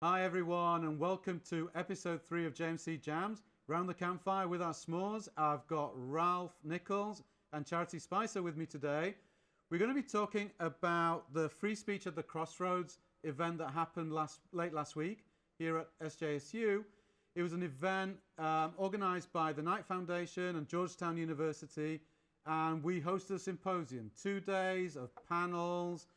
Hi everyone, and welcome to episode 3 of Jmc Jams. Round the campfire with our s'mores, I've got Ralph Nicholls and Charity Spicer with me today. We're going to be talking about the Free Speech at the Crossroads event that happened late last week here at SJSU. It was an event organized by the Knight Foundation and Georgetown University, and we hosted a symposium, 2 days of panels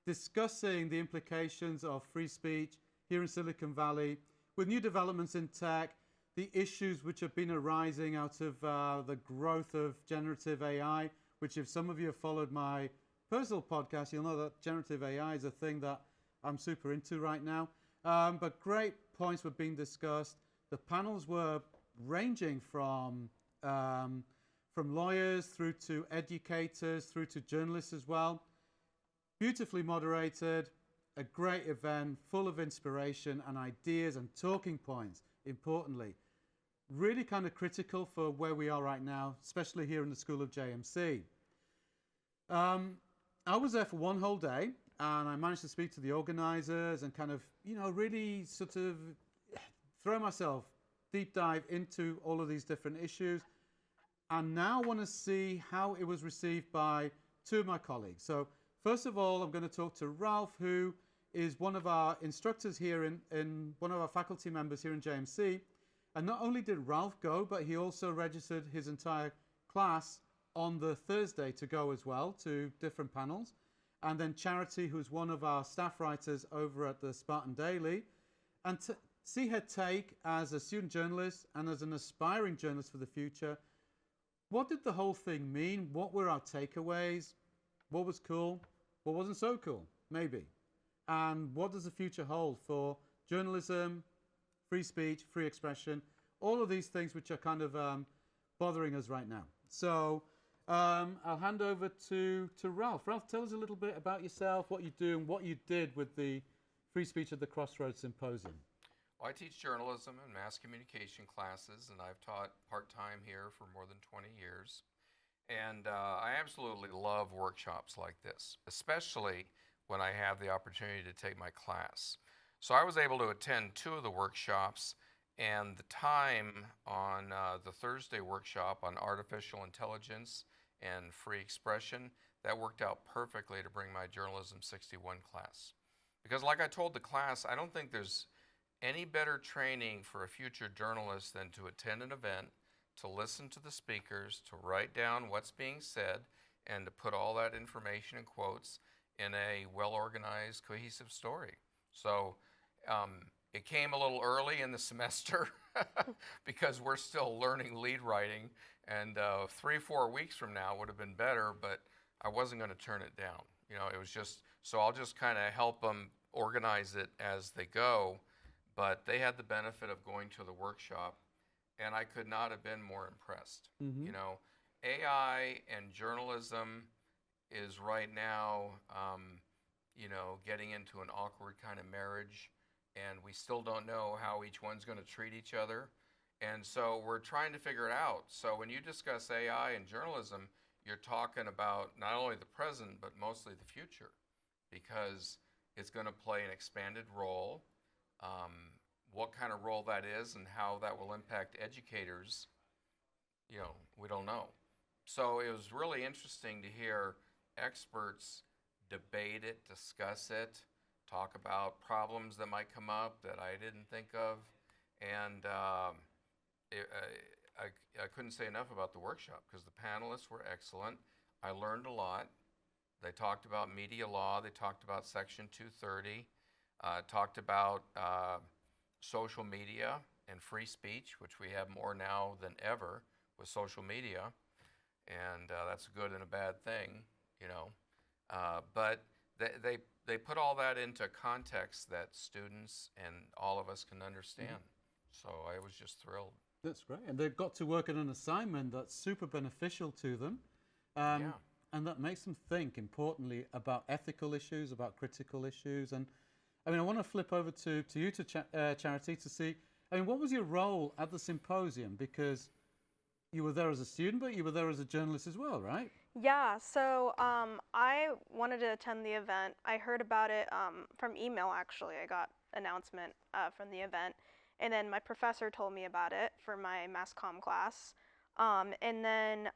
discussing the implications of free speech here in Silicon Valley, with new developments in tech, the issues which have been arising out of the growth of generative AI, which if some of you have followed my personal podcast, you'll know that generative AI is a thing that I'm super into right now. But great points were being discussed. The panels were ranging from lawyers through to educators, through to journalists as well. Beautifully moderated, a great event, full of inspiration and ideas and talking points, importantly. Really kind of critical for where we are right now, especially here in the School of JMC. I was there for one whole day, and I managed to speak to the organizers and kind of, really sort of throw myself deep dive into all of these different issues. And now I want to see how it was received by two of my colleagues. So first of all, I'm going to talk to Ralph, who is one of our instructors here in one of our faculty members here in JMC. And not only did Ralph go, but he also registered his entire class on the Thursday to go as well to different panels. And then Charity, who's one of our staff writers over at the Spartan Daily. And to see her take as a student journalist and as an aspiring journalist for the future. What did the whole thing mean? What were our takeaways? What was cool? What wasn't so cool? Maybe. And what does the future hold for journalism, free speech, free expression, all of these things which are kind of bothering us right now. So I'll hand over to Ralph. Ralph, tell us a little bit about yourself, what you do, and what you did with the Free Speech at the Crossroads Symposium. Well, I teach journalism and mass communication classes, and I've taught part-time here for more than 20 years. And I absolutely love workshops like this, especially when I have the opportunity to take my class. So I was able to attend 2 of the workshops, and the time on the Thursday workshop on artificial intelligence and free expression, that worked out perfectly to bring my Journalism 61 class. Because like I told the class, I don't think there's any better training for a future journalist than to attend an event, to listen to the speakers, to write down what's being said, and to put all that information in quotes in a well-organized, cohesive story. So it came a little early in the semester because we're still learning lead writing, and 3-4 weeks from now would have been better, but I wasn't going to turn it down. It was just, so I'll just kind of help them organize it as they go, but they had the benefit of going to the workshop, and I could not have been more impressed. Mm-hmm. AI and journalism is right now, getting into an awkward kind of marriage, and we still don't know how each one's going to treat each other. And so we're trying to figure it out. So when you discuss AI and journalism, you're talking about not only the present, but mostly the future, because it's going to play an expanded role. What kind of role that is and how that will impact educators, we don't know. So it was really interesting to hear experts debate it, discuss it, talk about problems that might come up that I didn't think of. And I couldn't say enough about the workshop because the panelists were excellent. I learned a lot. They talked about media law. They talked about Section 230, talked about social media and free speech, which we have more now than ever with social media. And that's a good and a bad thing, but they put all that into context that students and all of us can understand. Mm-hmm. So I was just thrilled. That's great. And they've got to work on an assignment that's super beneficial to them. And that makes them think, importantly, about ethical issues, about critical issues. And I want to flip over to you, Charity, to see, what was your role at the symposium? Because you were there as a student, but you were there as a journalist as well, right? Yeah, so I wanted to attend the event. I heard about it from email, actually. I got announcement from the event. And then my professor told me about it for my mass comm class. And then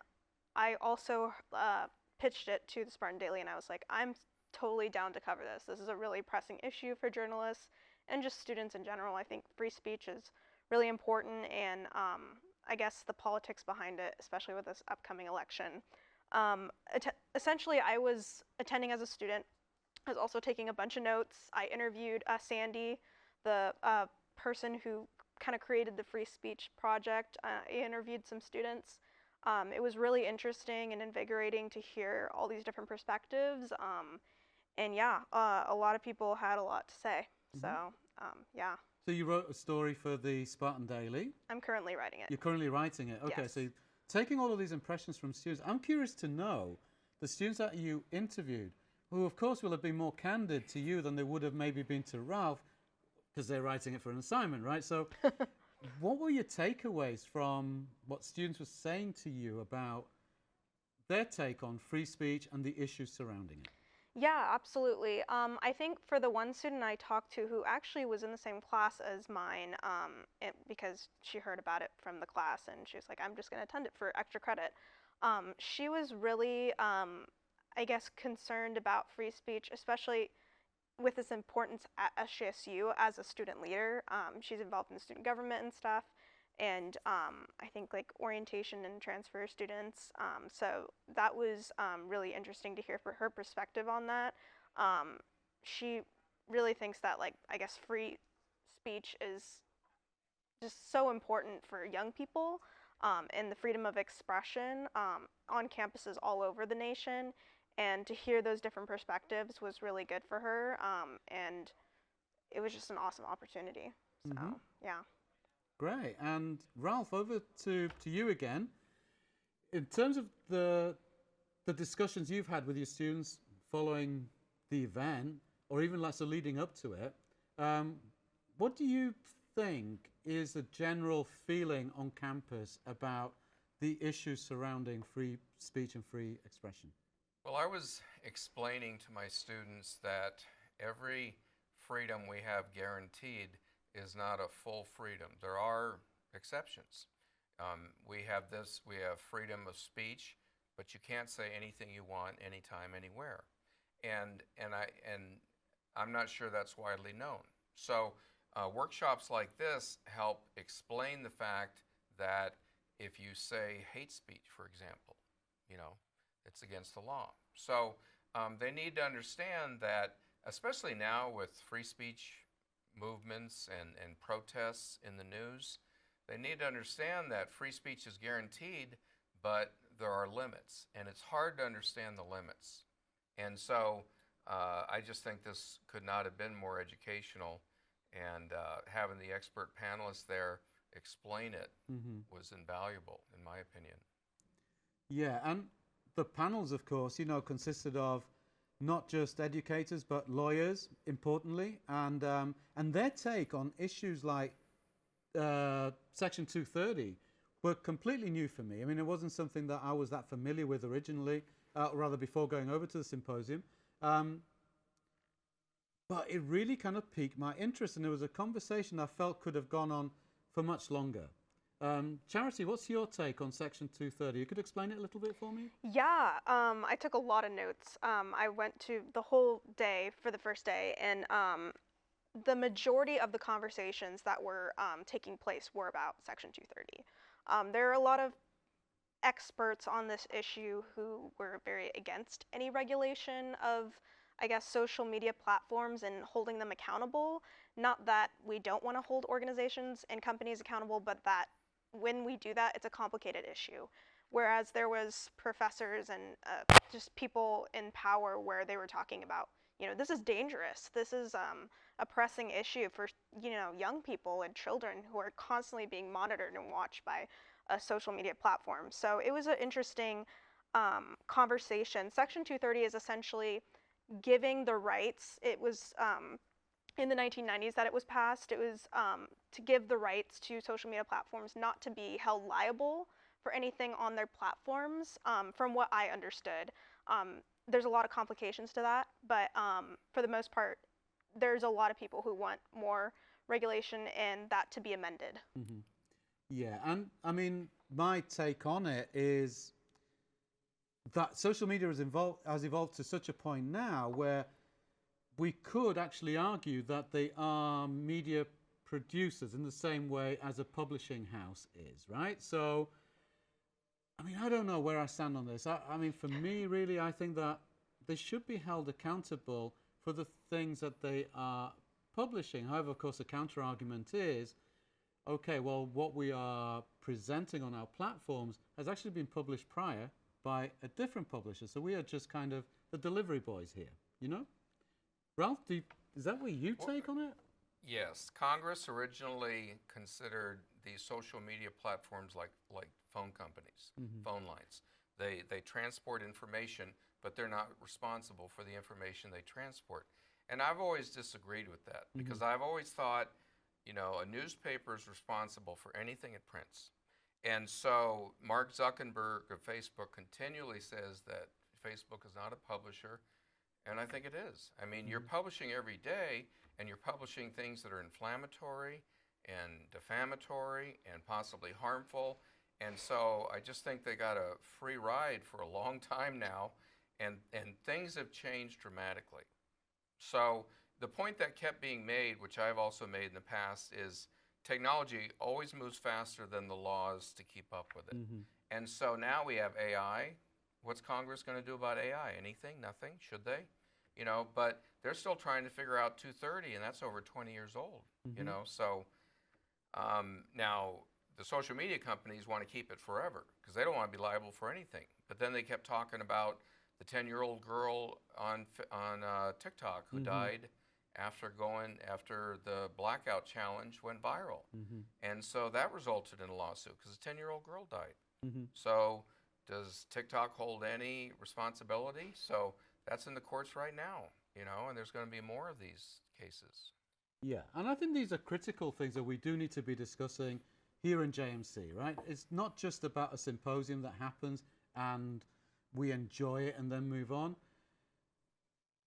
I also pitched it to the Spartan Daily, and I was like, I'm totally down to cover this. This is a really pressing issue for journalists and just students in general. I think free speech is really important, and I guess the politics behind it, especially with this upcoming election. Essentially, I was attending as a student. I was also taking a bunch of notes. I interviewed Sandy, the person who kind of created the Free Speech Project. I interviewed some students. It was really interesting and invigorating to hear all these different perspectives. And yeah, a lot of people had a lot to say. So yeah. So you wrote a story for the Spartan Daily. I'm currently writing it. You're currently writing it. Okay, Yes. so taking all of these impressions from students, I'm curious to know the students that you interviewed, who of course will have been more candid to you than they would have maybe been to Ralph, because they're writing it for an assignment, right? So what were your takeaways from what students were saying to you about their take on free speech and the issues surrounding it? Yeah, absolutely. I think for the one student I talked to who actually was in the same class as mine, because she heard about it from the class and she was like, I'm just going to attend it for extra credit. She was really, I guess, concerned about free speech, especially with its importance at SJSU as a student leader. She's involved in the student government and stuff, and I think like orientation and transfer students. So that was really interesting to hear for her perspective on that. She really thinks that, like, I guess free speech is just so important for young people, and the freedom of expression on campuses all over the nation. And to hear those different perspectives was really good for her, and it was just an awesome opportunity. So, yeah. Great. And Ralph, over to you again. In terms of the discussions you've had with your students following the event, or even like so leading up to it, what do you think is the general feeling on campus about the issues surrounding free speech and free expression? Well, I was explaining to my students that every freedom we have guaranteed is not a full freedom. There are exceptions. We have freedom of speech, but you can't say anything you want, anytime, anywhere. And I'm not sure that's widely known. So workshops like this help explain the fact that if you say hate speech, for example, it's against the law. So they need to understand that, especially now with free speech movements and protests in the news, they need to understand that free speech is guaranteed, but there are limits, and it's hard to understand the limits. And so I just think this could not have been more educational, and having the expert panelists there explain it was invaluable, in my opinion. Yeah, and the panels, of course, consisted of not just educators but lawyers, importantly, and their take on issues like Section 230 were completely new for me. I mean, it wasn't something that I was that familiar with originally, rather before going over to the symposium. But it really kind of piqued my interest, and it was a conversation I felt could have gone on for much longer. Charity, what's your take on Section 230? You could explain it a little bit for me? Yeah, I took a lot of notes. I went to the whole day for the first day, and the majority of the conversations that were taking place were about Section 230. There are a lot of experts on this issue who were very against any regulation of, I guess, social media platforms and holding them accountable. Not that we don't want to hold organizations and companies accountable, but that when we do that, it's a complicated issue. Whereas there was professors and just people in power where they were talking about, this is dangerous. This is a pressing issue for, young people and children who are constantly being monitored and watched by a social media platform. So it was an interesting conversation. Section 230 is essentially giving the rights. It was in the 1990s that it was passed. It was to give the rights to social media platforms not to be held liable for anything on their platforms, from what I understood. There's a lot of complications to that, but for the most part, there's a lot of people who want more regulation and that to be amended. Yeah, and I mean, my take on it is that social media has evolved to such a point now where we could actually argue that they are media producers in the same way as a publishing house is, right? So, I mean, I don't know where I stand on this. I mean, for me, really, I think that they should be held accountable for the things that they are publishing. However, of course, the counter-argument is, okay, well, what we are presenting on our platforms has actually been published prior by a different publisher. So we are just kind of the delivery boys here, you know? Ralph, is that what you take on it? Yes, Congress originally considered these social media platforms like phone companies, phone lines. They transport information, but they're not responsible for the information they transport. And I've always disagreed with that because I've always thought, you know, a newspaper is responsible for anything it prints. And so Mark Zuckerberg of Facebook continually says that Facebook is not a publisher, and I think it is. I mean, you're publishing every day, and you're publishing things that are inflammatory and defamatory and possibly harmful. And so I just think they got a free ride for a long time now, and things have changed dramatically. So the point that kept being made, which I've also made in the past, is technology always moves faster than the laws to keep up with it. And so now we have AI. What's Congress going to do about AI? Anything? Nothing? Should they? You know, but they're still trying to figure out 230, and that's over 20 years old, you know. So now the social media companies want to keep it forever because they don't want to be liable for anything. But then they kept talking about the 10-year-old girl on TikTok who died after the blackout challenge went viral. And so that resulted in a lawsuit because a 10-year-old girl died. So does TikTok hold any responsibility? So that's in the courts right now, you know, and there's going to be more of these cases. Yeah, and I think these are critical things that we do need to be discussing here in JMC, right? It's not just about a symposium that happens and we enjoy it and then move on.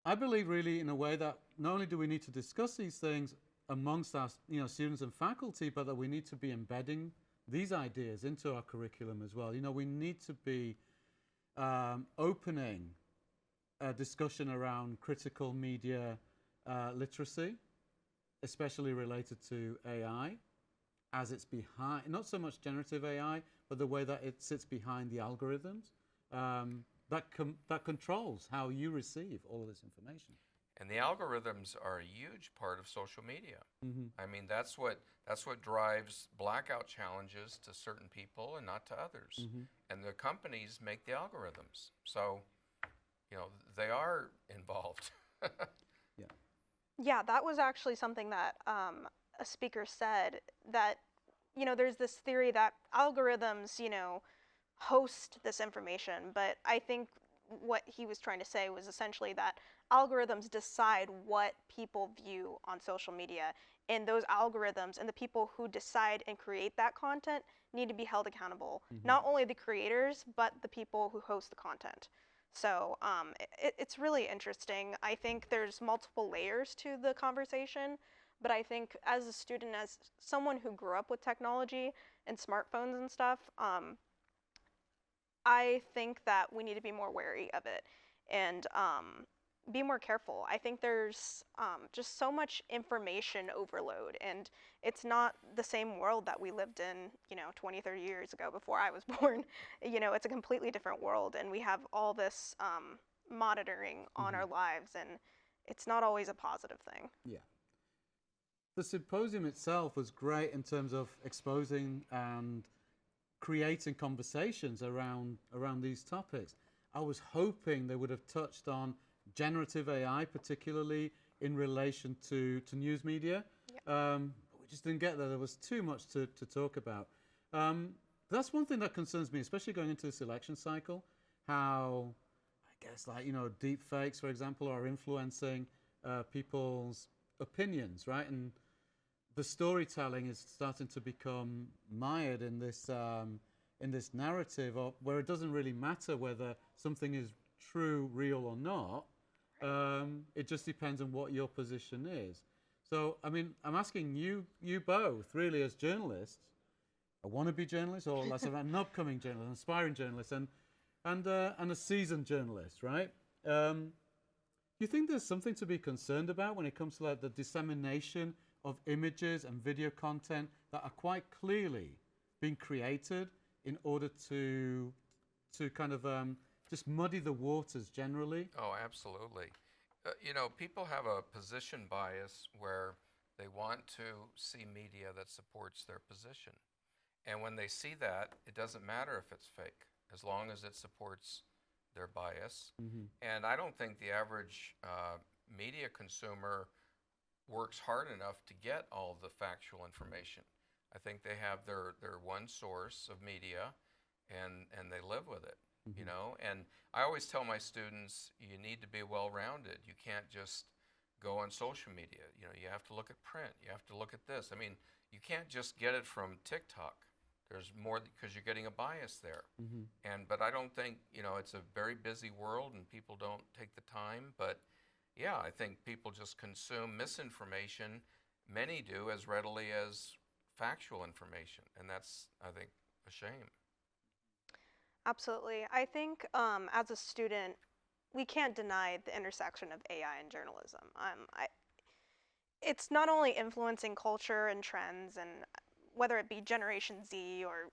I believe really in a way that not only do we need to discuss these things amongst our students and faculty, but that we need to be embedding these ideas into our curriculum as well. You know, we need to be opening a discussion around critical media literacy, especially related to AI, as it's behind, not so much generative AI, but the way that it sits behind the algorithms that controls how you receive all of this information. And the algorithms are a huge part of social media. I mean, that's what drives blackout challenges to certain people and not to others. And the companies make the algorithms. So, you know, they are involved. Yeah, that was actually something that a speaker said, that, you know, there's this theory that algorithms, you know, host this information, but I think what he was trying to say was essentially that algorithms decide what people view on social media, and those algorithms and the people who decide and create that content need to be held accountable. Not only the creators, but the people who host the content. So it's really interesting. I think there's multiple layers to the conversation, but I think as a student, as someone who grew up with technology and smartphones and stuff, I think that we need to be more wary of it and be more careful. I think there's just so much information overload, and it's not the same world that we lived in, you know, 20, 30 years ago before I was born. You know, it's a completely different world, and we have all this monitoring on our lives, and it's not always a positive thing. Yeah. The symposium itself was great in terms of exposing and creating conversations around these topics. I was hoping they would have touched on generative AI, particularly in relation to news media. But we just didn't get there. There was too much to talk about. That's one thing that concerns me, especially going into this election cycle, how, I guess, like, you know, deep fakes, for example, are influencing people's opinions, right? And the storytelling is starting to become mired in this narrative where it doesn't really matter whether something is true, real, or not. It just depends on what your position is. So, I mean, I'm asking you both, really, as journalists, a wannabe journalist, or less of an upcoming journalist, an aspiring journalist, and a seasoned journalist, right? You think there's something to be concerned about when it comes to like the dissemination of images and video content that are quite clearly being created in order to kind of just muddy the waters generally? Oh, absolutely. People have a position bias where they want to see media that supports their position. And when they see that, it doesn't matter if it's fake, as long as it supports their bias. Mm-hmm. And I don't think the average media consumer works hard enough to get all the factual information. I think they have their one source of media, and they live with it. Mm-hmm. And I always tell my students, you need to be well-rounded. You can't just go on social media. You have to look at print. You have to look at this. I mean, you can't just get it from TikTok. There's more because you're getting a bias there. Mm-hmm. But I don't think, it's a very busy world and people don't take the time. But yeah, I think people just consume misinformation. Many do as readily as factual information. And that's, I think, a shame. Absolutely. I think as a student, we can't deny the intersection of AI and journalism. It's not only influencing culture and trends, and whether it be Generation Z or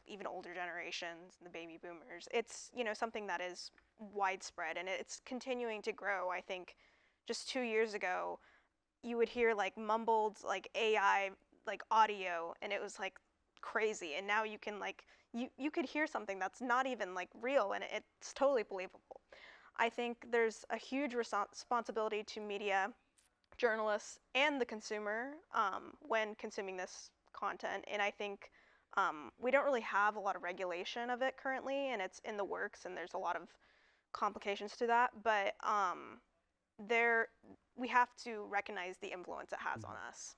even older generations, the baby boomers, it's something that is widespread and it's continuing to grow. I think just 2 years ago, you would hear like mumbled like AI like audio, and it was like crazy. And now you can like you could hear something that's not even like real, and it's totally believable. I think there's a huge responsibility to media, journalists, and the consumer when consuming this content. And I think we don't really have a lot of regulation of it currently, and it's in the works, and there's a lot of complications to that. But we have to recognize the influence it has on us.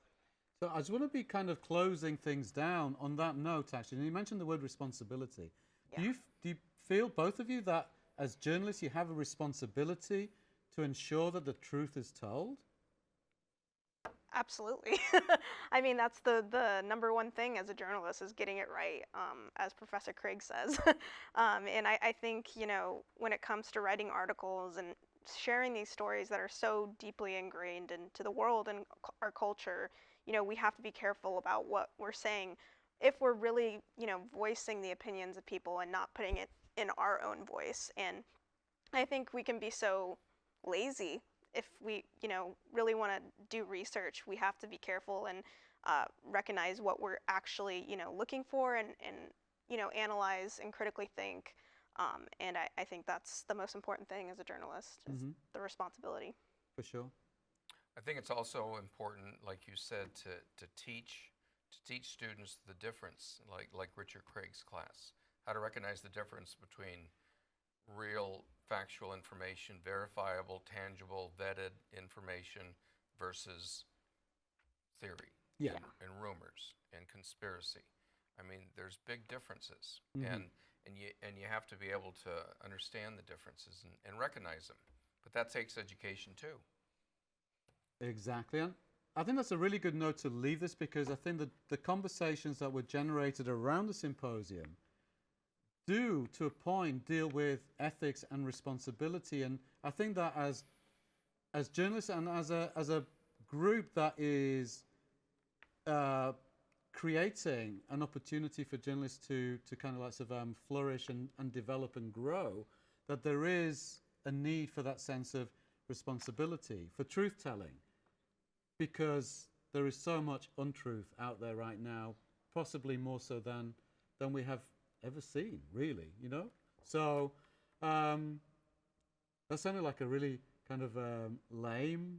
So I just want to be kind of closing things down on that note, actually. And you mentioned the word responsibility. Yeah. Do you feel, both of you, that as journalists you have a responsibility to ensure that the truth is told? Absolutely. I mean, that's the number one thing as a journalist, is getting it right, as Professor Craig says. And I think, when it comes to writing articles and sharing these stories that are so deeply ingrained into the world and our culture, we have to be careful about what we're saying if we're really, voicing the opinions of people and not putting it in our own voice. And I think we can be so lazy if we, really want to do research. We have to be careful and recognize what we're actually, looking for, and analyze and critically think. And I think that's the most important thing as a journalist, is the responsibility. For sure. I think it's also important, like you said, to teach students the difference, like Richard Craig's class, how to recognize the difference between real factual information, verifiable, tangible, vetted information versus theory and rumors and conspiracy. I mean, there's big differences, and you have to be able to understand the differences and recognize them. But that takes education too. Exactly. And I think that's a really good note to leave this, because I think that the conversations that were generated around the symposium do, to a point, deal with ethics and responsibility. And I think that as journalists and as a group that is creating an opportunity for journalists to kind of like flourish and develop and grow, that there is a need for that sense of responsibility, for truth telling, because there is so much untruth out there right now, possibly more so than we have ever seen, really, So that sounded like a really kind of lame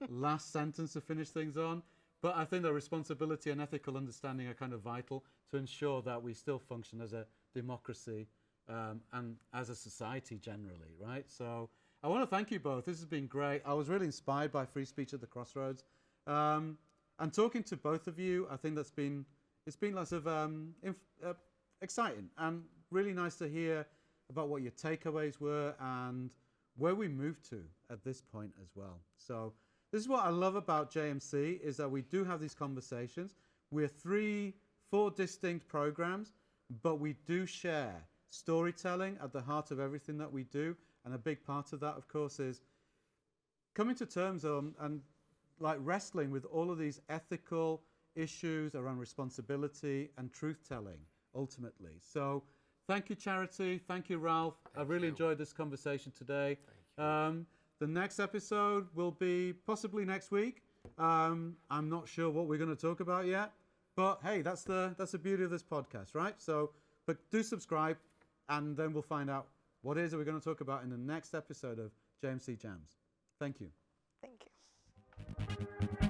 last sentence to finish things on. But I think that responsibility and ethical understanding are kind of vital to ensure that we still function as a democracy and as a society generally, right? So I want to thank you both. This has been great. I was really inspired by free speech at the crossroads. And talking to both of you, I think it's been lots of exciting and really nice to hear about what your takeaways were and where we move to at this point as well. So this is what I love about JMC, is that we do have these conversations. We're 4 distinct programs, but we do share storytelling at the heart of everything that we do. And a big part of that, of course, is coming to terms on and like wrestling with all of these ethical issues around responsibility and truth-telling, ultimately. So thank you, Charity. Thank you, Ralph. I really enjoyed this conversation today. Thank you. The next episode will be possibly next week. I'm not sure what we're going to talk about yet, but hey, that's the beauty of this podcast, right? So, but do subscribe, and then we'll find out what it is that we're going to talk about in the next episode of Jmc Jams. Thank you. Thank you.